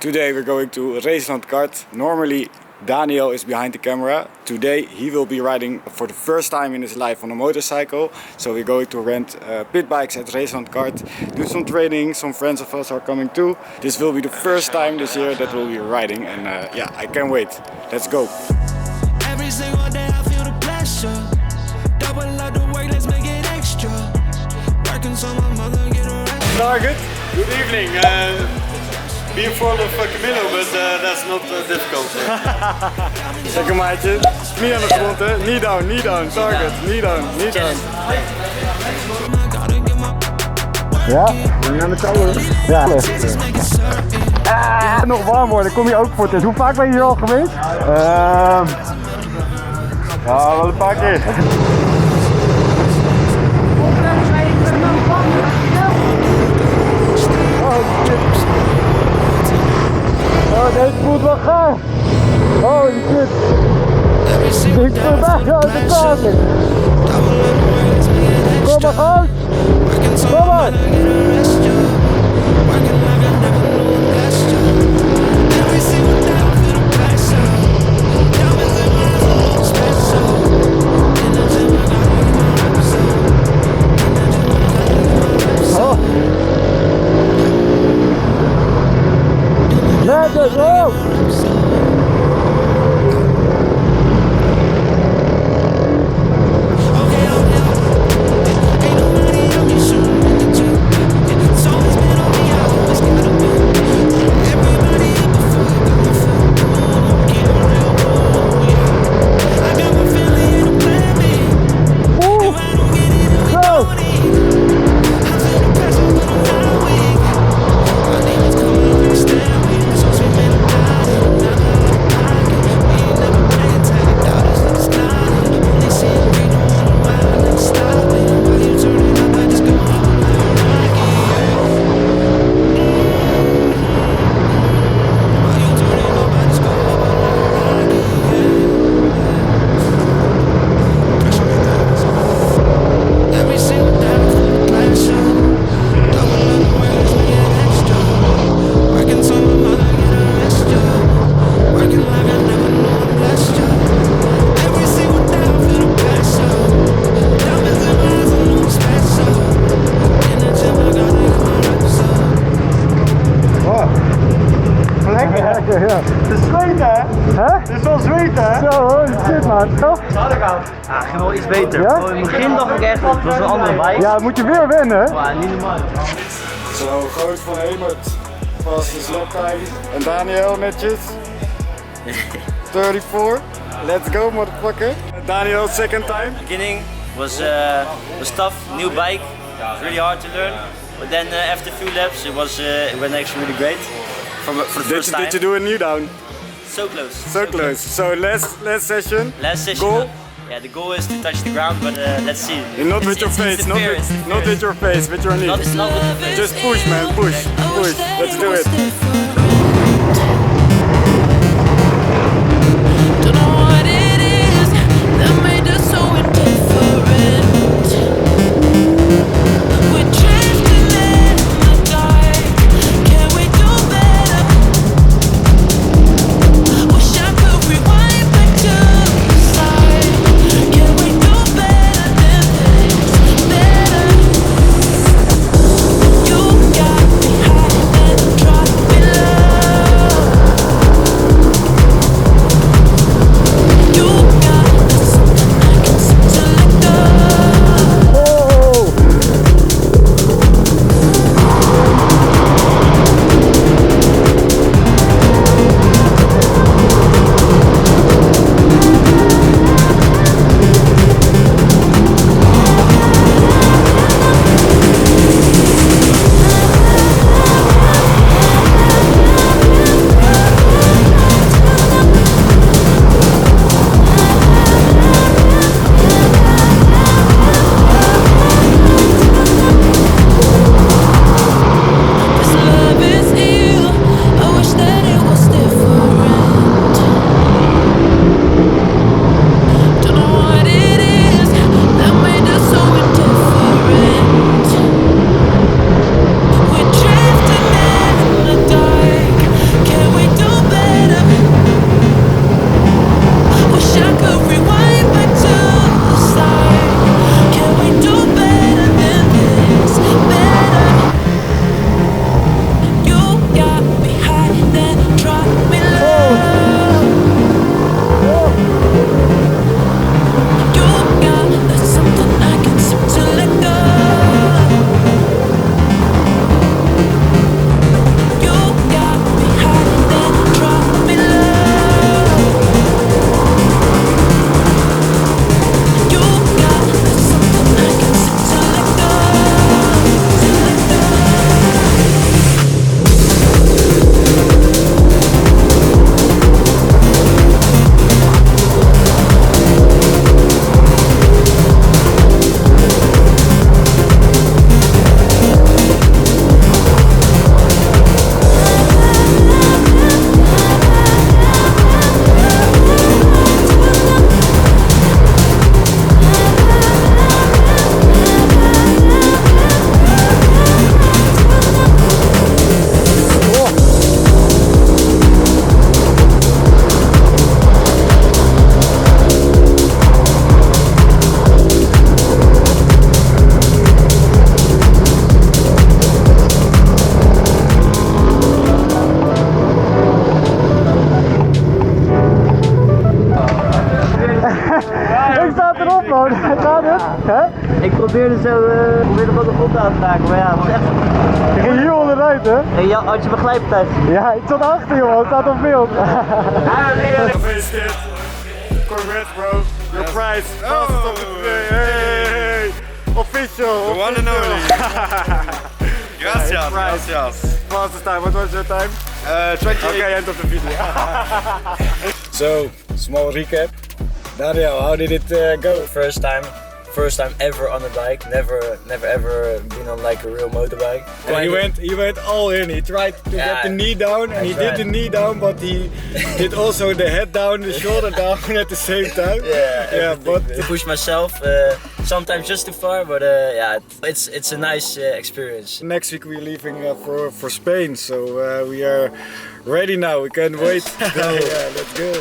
Today we're going to RacelandKart. Normally Daniel is behind the camera. Today he will be riding for the first time in his life on a motorcycle. So we're going to rent pit bikes at RacelandKart, do some training. Some friends of us are coming too. This will be the first time this year that we'll be riding, and yeah, I can't wait. Let's go. Every single day I feel the pressure. Double up the work, let's make it extra. Working so my mother get a rest. Target. Good evening. Being full of Camillo, but that's not difficult. Lekker maatje. Knie aan de grond hè. Knee down, knee down. Target. Knee down, knee down. Ja, ben aan de touwen. Ja. Nog warm worden, kom je ook voor het. Hoe vaak ben je hier al geweest? Ja, wel een paar keer. Oh, deze voelt wel gaaf. Holy shit. Ik voel echt uit de kamer. Kom maar uit. Kom maar. Oh. Let's go. Ja. Het is zweten hè? Het is wel zweten hè? Zo, holy shit man, toch? Ja, ging wel iets beter. Ja? In het begin dacht ik echt, het was een andere bike. Ja, moet je weer winnen. Maar niet normaal. Zo, Groot van Hemert, vast de slaptime. En Daniel netjes. 34. Let's go motherfucker. Daniel, second time. Beginning was tough, new bike, it was really hard to learn. But then after a few laps it went actually really great. For the first time. Did you do a new down? So close. So close. So last session. Last session. Goal? Yeah, the goal is to touch the ground, but let's see. Not with your face, not with your face, with your knee. Not with the face. Just push man, push. Let's do it. You got me high and drop below. probeerde zo probeerde wat de grond aan te raken, maar ja, het was echt... Je ging hier onderuit, hè? Hey, ja, had je begrijptijd? Ja, ik zat achter, joh. Het staat op beeld. Gefeliciteerd. Congrats, bro. Your prize. Oh. Hey. Official. The one and only. Gracias, gracias. Fastest time. What was your time? 28. Okay, end of the video. So, small recap. Daniel, how did it go? First time ever on a bike. Never ever been on like a real motorbike. And he went all in. He tried to get the knee down, and he did the knee down, but he did also the head down, the shoulder down at the same time. Yeah, but to push myself. Sometimes just too far, but yeah, it's a nice experience. Next week we're leaving for Spain, so we are ready now. We can't wait. Yeah, let's go.